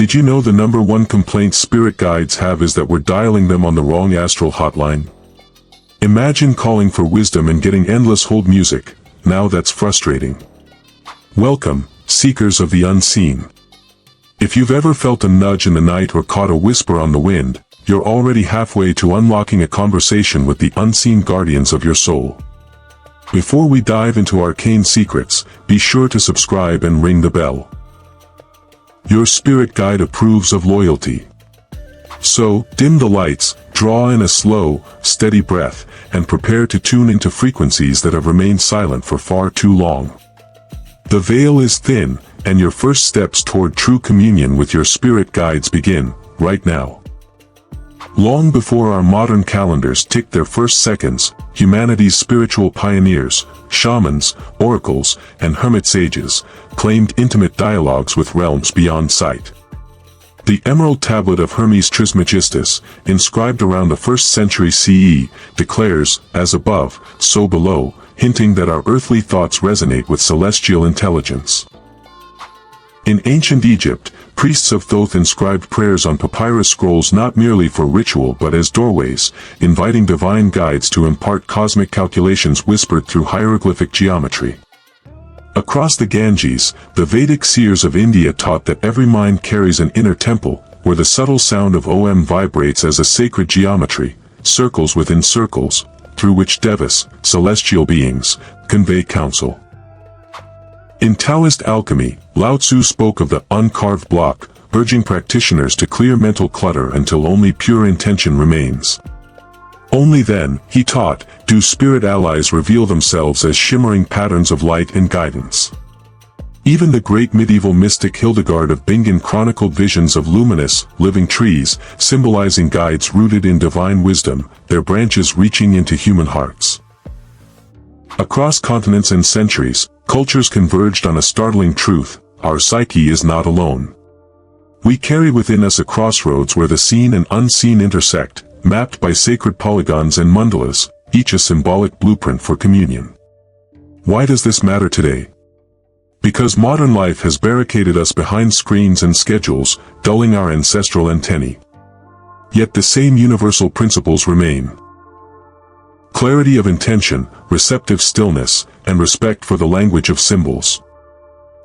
Did you know the number one complaint spirit guides have is that we're dialing them on the wrong astral hotline? Imagine calling for wisdom and getting endless hold music. Now that's frustrating. Welcome, seekers of the unseen. If you've ever felt a nudge in the night or caught a whisper on the wind, you're already halfway to unlocking a conversation with the unseen guardians of your soul. Before we dive into arcane secrets, be sure to subscribe and ring the bell. Your spirit guide approves of loyalty. So, dim the lights, draw in a slow, steady breath, and prepare to tune into frequencies that have remained silent for far too long. The veil is thin, and your first steps toward true communion with your spirit guides begin, right now. Long before our modern calendars ticked their first seconds, humanity's spiritual pioneers, shamans, oracles, and hermit sages, claimed intimate dialogues with realms beyond sight. The Emerald Tablet of Hermes Trismegistus, inscribed around the 1st century CE, declares, "As above, so below," hinting that our earthly thoughts resonate with celestial intelligence. In ancient Egypt, priests of Thoth inscribed prayers on papyrus scrolls not merely for ritual but as doorways, inviting divine guides to impart cosmic calculations whispered through hieroglyphic geometry. Across the Ganges, the Vedic seers of India taught that every mind carries an inner temple, where the subtle sound of Om vibrates as a sacred geometry, circles within circles, through which devas, celestial beings, convey counsel. In Taoist alchemy, Lao Tzu spoke of the uncarved block, urging practitioners to clear mental clutter until only pure intention remains. Only then, he taught, do spirit allies reveal themselves as shimmering patterns of light and guidance. Even the great medieval mystic Hildegard of Bingen chronicled visions of luminous, living trees, symbolizing guides rooted in divine wisdom, their branches reaching into human hearts. Across continents and centuries, cultures converged on a startling truth: our psyche is not alone. We carry within us a crossroads where the seen and unseen intersect, mapped by sacred polygons and mandalas, each a symbolic blueprint for communion. Why does this matter today? Because modern life has barricaded us behind screens and schedules, dulling our ancestral antennae. Yet the same universal principles remain. Clarity of intention, receptive stillness, and respect for the language of symbols.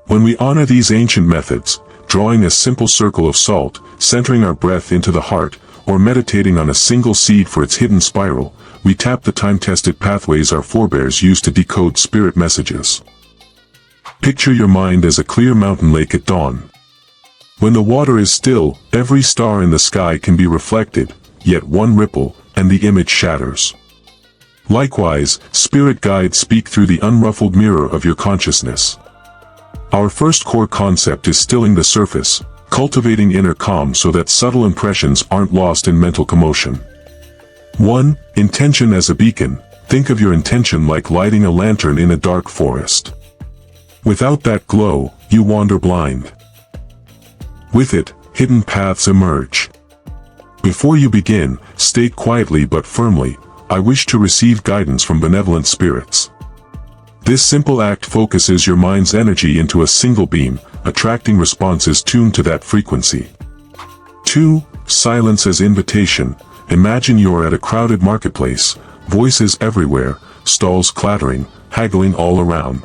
When we honor these ancient methods, drawing a simple circle of salt, centering our breath into the heart, or meditating on a single seed for its hidden spiral, we tap the time-tested pathways our forebears used to decode spirit messages. Picture your mind as a clear mountain lake at dawn. When the water is still, every star in the sky can be reflected, yet one ripple, and the image shatters. Likewise, spirit guides speak through the unruffled mirror of your consciousness. Our first core concept is stilling the surface, cultivating inner calm so that subtle impressions aren't lost in mental commotion. 1. Intention as a beacon. Think of your intention like lighting a lantern in a dark forest. Without that glow, you wander blind. With it, hidden paths emerge. Before you begin, state quietly but firmly, "I wish to receive guidance from benevolent spirits." This simple act focuses your mind's energy into a single beam, attracting responses tuned to that frequency. 2. Silence as invitation. Imagine you're at a crowded marketplace, voices everywhere, stalls clattering, haggling all around.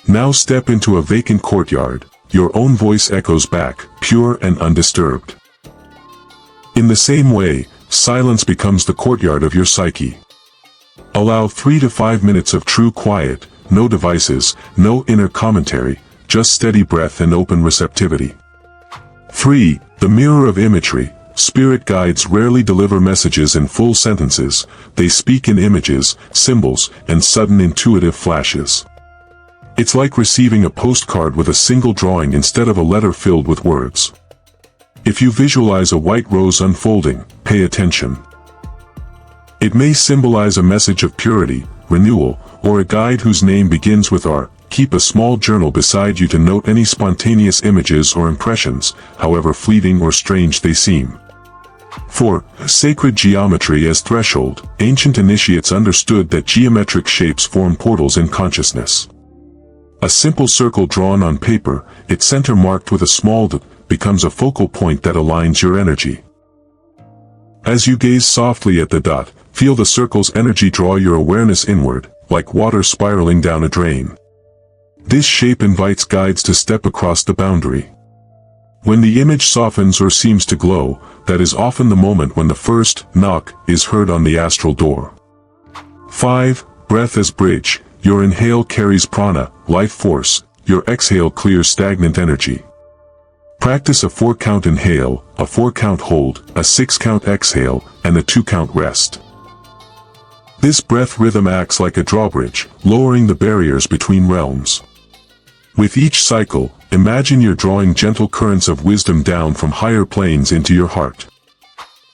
Now step into a vacant courtyard, your own voice echoes back, pure and undisturbed. In the same way, silence becomes the courtyard of your psyche. Allow 3 to 5 minutes of true quiet, no devices, no inner commentary, just steady breath and open receptivity. 3. The mirror of imagery. Spirit guides rarely deliver messages in full sentences, they speak in images, symbols, and sudden intuitive flashes. It's like receiving a postcard with a single drawing instead of a letter filled with words. If you visualize a white rose unfolding, pay attention. It may symbolize a message of purity, renewal, or a guide whose name begins with R. Keep a small journal beside you to note any spontaneous images or impressions, however fleeting or strange they seem. 4. Sacred geometry as threshold. Ancient initiates understood that geometric shapes form portals in consciousness. A simple circle drawn on paper, its center marked with a small dot, becomes a focal point that aligns your energy. As you gaze softly at the dot, feel the circle's energy draw your awareness inward, like water spiraling down a drain. This shape invites guides to step across the boundary. When the image softens or seems to glow, that is often the moment when the first knock is heard on the astral door. 5. Breath as bridge. Your inhale carries prana, life force. Your exhale clears stagnant energy. Practice a 4-count inhale, a 4-count hold, a 6-count exhale, and a 2-count rest. This breath rhythm acts like a drawbridge, lowering the barriers between realms. With each cycle, imagine you're drawing gentle currents of wisdom down from higher planes into your heart.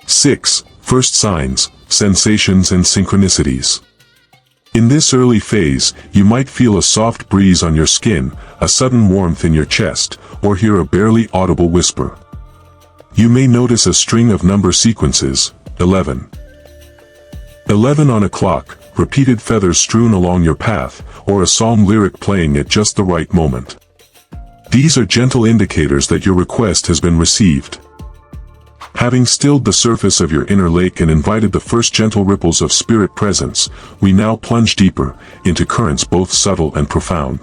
6. First signs, sensations and synchronicities. In this early phase, you might feel a soft breeze on your skin, a sudden warmth in your chest, or hear a barely audible whisper. You may notice a string of number sequences, 11. 11 on a clock, repeated feathers strewn along your path, or a psalm lyric playing at just the right moment. These are gentle indicators that your request has been received. Having stilled the surface of your inner lake and invited the first gentle ripples of spirit presence, we now plunge deeper, into currents both subtle and profound.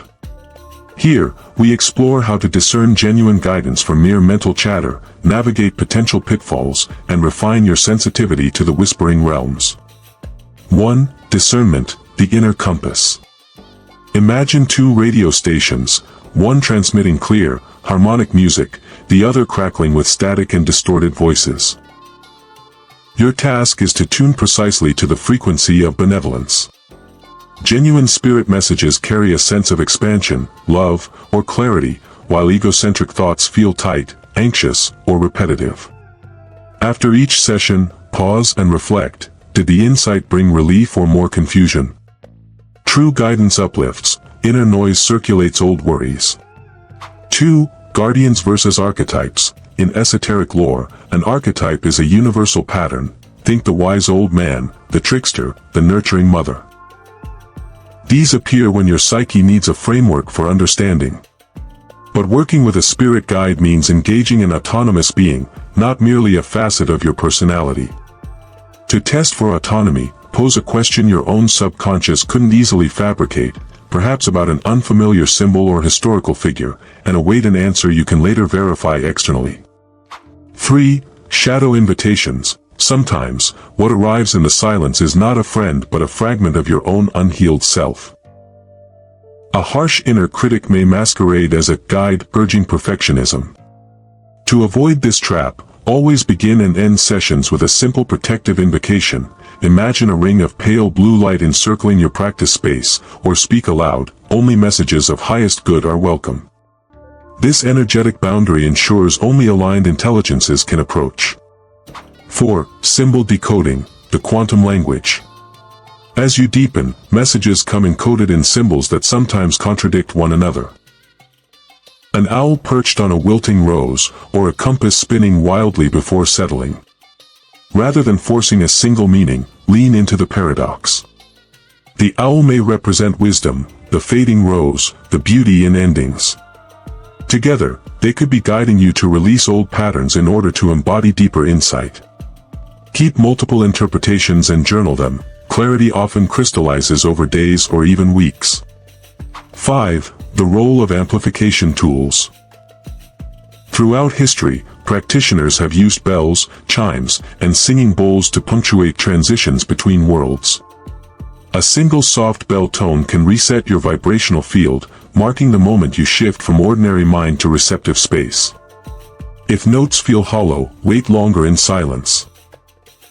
Here, we explore how to discern genuine guidance from mere mental chatter, navigate potential pitfalls, and refine your sensitivity to the whispering realms. 1. Discernment, the inner compass. Imagine 2 radio stations, one transmitting clear, harmonic music, the other crackling with static and distorted voices. Your task is to tune precisely to the frequency of benevolence. Genuine spirit messages carry a sense of expansion, love, or clarity, while egocentric thoughts feel tight, anxious, or repetitive. After each session, pause and reflect. Did the insight bring relief or more confusion? True guidance uplifts, inner noise circulates old worries. 2. Guardians versus archetypes. In esoteric lore, an archetype is a universal pattern. Think the wise old man, the trickster, the nurturing mother. These appear when your psyche needs a framework for understanding. But working with a spirit guide means engaging an autonomous being, not merely a facet of your personality. To test for autonomy, pose a question your own subconscious couldn't easily fabricate, perhaps about an unfamiliar symbol or historical figure, and await an answer you can later verify externally. 3. Shadow invitations. Sometimes, what arrives in the silence is not a friend but a fragment of your own unhealed self. A harsh inner critic may masquerade as a guide urging perfectionism. To avoid this trap, always begin and end sessions with a simple protective invocation. Imagine a ring of pale blue light encircling your practice space, or speak aloud, only messages of highest good are welcome. This energetic boundary ensures only aligned intelligences can approach. 4. Symbol decoding, the quantum language. As you deepen, messages come encoded in symbols that sometimes contradict one another. An owl perched on a wilting rose, or a compass spinning wildly before settling. Rather than forcing a single meaning, lean into the paradox. The owl may represent wisdom, the fading rose, the beauty in endings. Together, they could be guiding you to release old patterns in order to embody deeper insight. Keep multiple interpretations and journal them. Clarity often crystallizes over days or even weeks. 5. The role of amplification tools. Throughout history, practitioners have used bells, chimes, and singing bowls to punctuate transitions between worlds. A single soft bell tone can reset your vibrational field, marking the moment you shift from ordinary mind to receptive space. If notes feel hollow, wait longer in silence.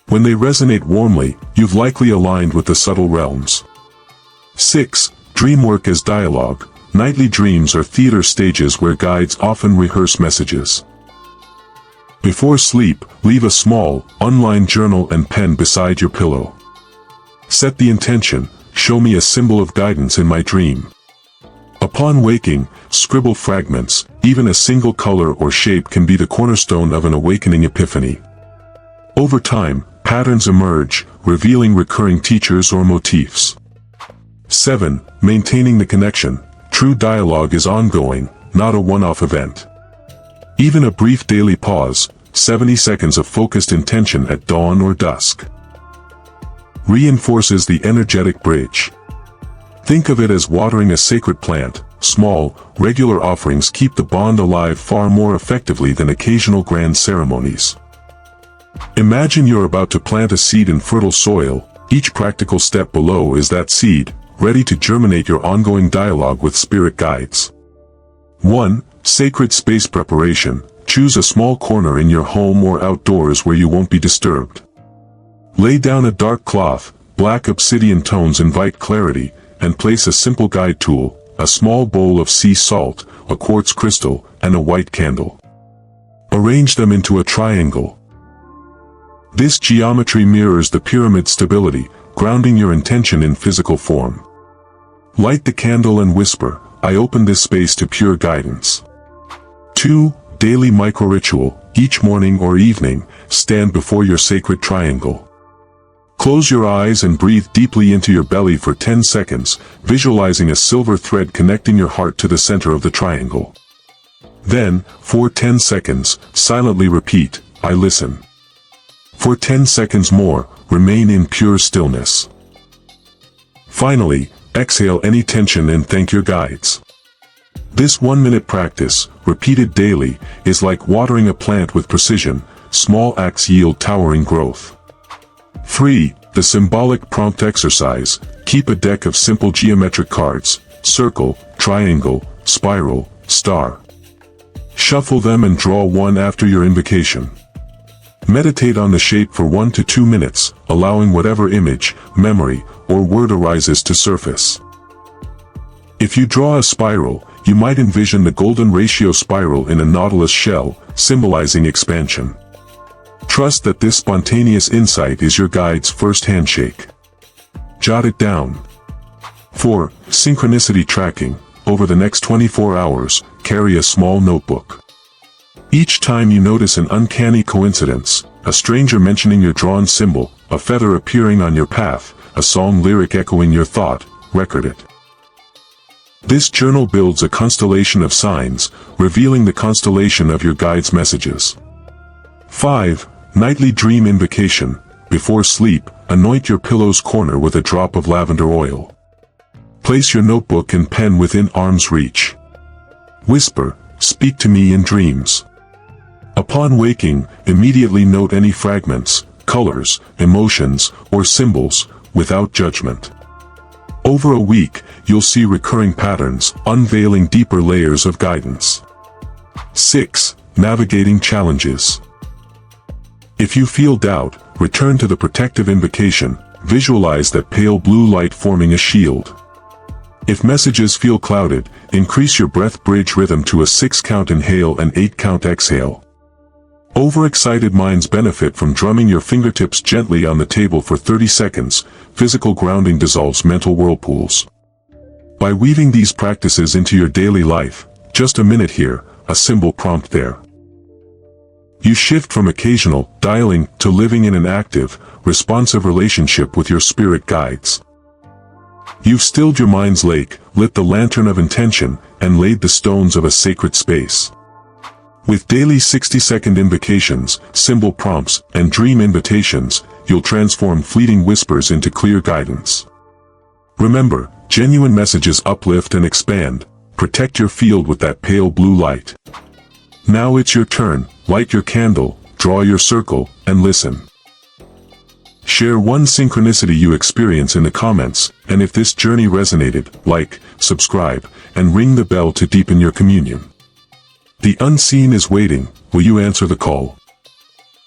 When they resonate warmly, you've likely aligned with the subtle realms. 6. Dream work as dialogue. Nightly dreams are theater stages where guides often rehearse messages. Before sleep, leave a small, unlined journal and pen beside your pillow. Set the intention, show me a symbol of guidance in my dream. Upon waking, scribble fragments, even a single color or shape can be the cornerstone of an awakening epiphany. Over time, patterns emerge, revealing recurring teachers or motifs. 7. Maintaining the connection. True dialogue is ongoing, not a one-off event. Even a brief daily pause, 70 seconds of focused intention at dawn or dusk, reinforces the energetic bridge. Think of it as watering a sacred plant. Small, regular offerings keep the bond alive far more effectively than occasional grand ceremonies. Imagine you're about to plant a seed in fertile soil. Each practical step below is that seed, ready to germinate your ongoing dialogue with spirit guides. 1. Sacred space preparation. Choose a small corner in your home or outdoors where you won't be disturbed. Lay down a dark cloth. Black obsidian tones invite clarity, and place a simple guide tool, a small bowl of sea salt, a quartz crystal, and a white candle. Arrange them into a triangle. This geometry mirrors the pyramid stability, grounding your intention in physical form. Light the candle and whisper, "I open this space to pure guidance." 2. Daily micro-ritual. Each morning or evening, stand before your sacred triangle. Close your eyes and breathe deeply into your belly for 10 seconds, visualizing a silver thread connecting your heart to the center of the triangle. Then, for 10 seconds, silently repeat, "I listen." For 10 seconds more, remain in pure stillness. Finally, exhale any tension and thank your guides. This 1-minute practice, repeated daily, is like watering a plant with precision. Small acts yield towering growth. 3. The symbolic prompt exercise. Keep a deck of simple geometric cards: circle, triangle, spiral, star. Shuffle them and draw one after your invocation. Meditate on the shape for 1 to 2 minutes, allowing whatever image, memory, or word arises to surface. If you draw a spiral, you might envision the golden ratio spiral in a nautilus shell, symbolizing expansion. Trust that this spontaneous insight is your guide's first handshake. Jot it down. 4. Synchronicity tracking. Over the next 24 hours, carry a small notebook. Each time you notice an uncanny coincidence, a stranger mentioning your drawn symbol, a feather appearing on your path, a song lyric echoing your thought, record it. This journal builds a constellation of signs, revealing the constellation of your guide's messages. 5. Nightly dream invocation. Before sleep, anoint your pillow's corner with a drop of lavender oil. Place your notebook and pen within arm's reach. Whisper, "Speak to me in dreams." Upon waking, immediately note any fragments, colors, emotions, or symbols, without judgment. Over a week, you'll see recurring patterns, unveiling deeper layers of guidance. 6. Navigating challenges. If you feel doubt, return to the protective invocation. Visualize that pale blue light forming a shield. If messages feel clouded, increase your breath bridge rhythm to a 6-count inhale and 8-count exhale. Overexcited minds benefit from drumming your fingertips gently on the table for 30 seconds. Physical grounding dissolves mental whirlpools. By weaving these practices into your daily life, just a minute here, a symbol prompt there, you shift from occasional dialing to living in an active, responsive relationship with your spirit guides. You've stilled your mind's lake, lit the lantern of intention, and laid the stones of a sacred space. With daily 60-second invocations, symbol prompts, and dream invitations, you'll transform fleeting whispers into clear guidance. Remember, genuine messages uplift and expand. Protect your field with that pale blue light. Now it's your turn. Light your candle, draw your circle, and listen. Share one synchronicity you experience in the comments, and if this journey resonated, like, subscribe, and ring the bell to deepen your communion. The unseen is waiting. Will you answer the call?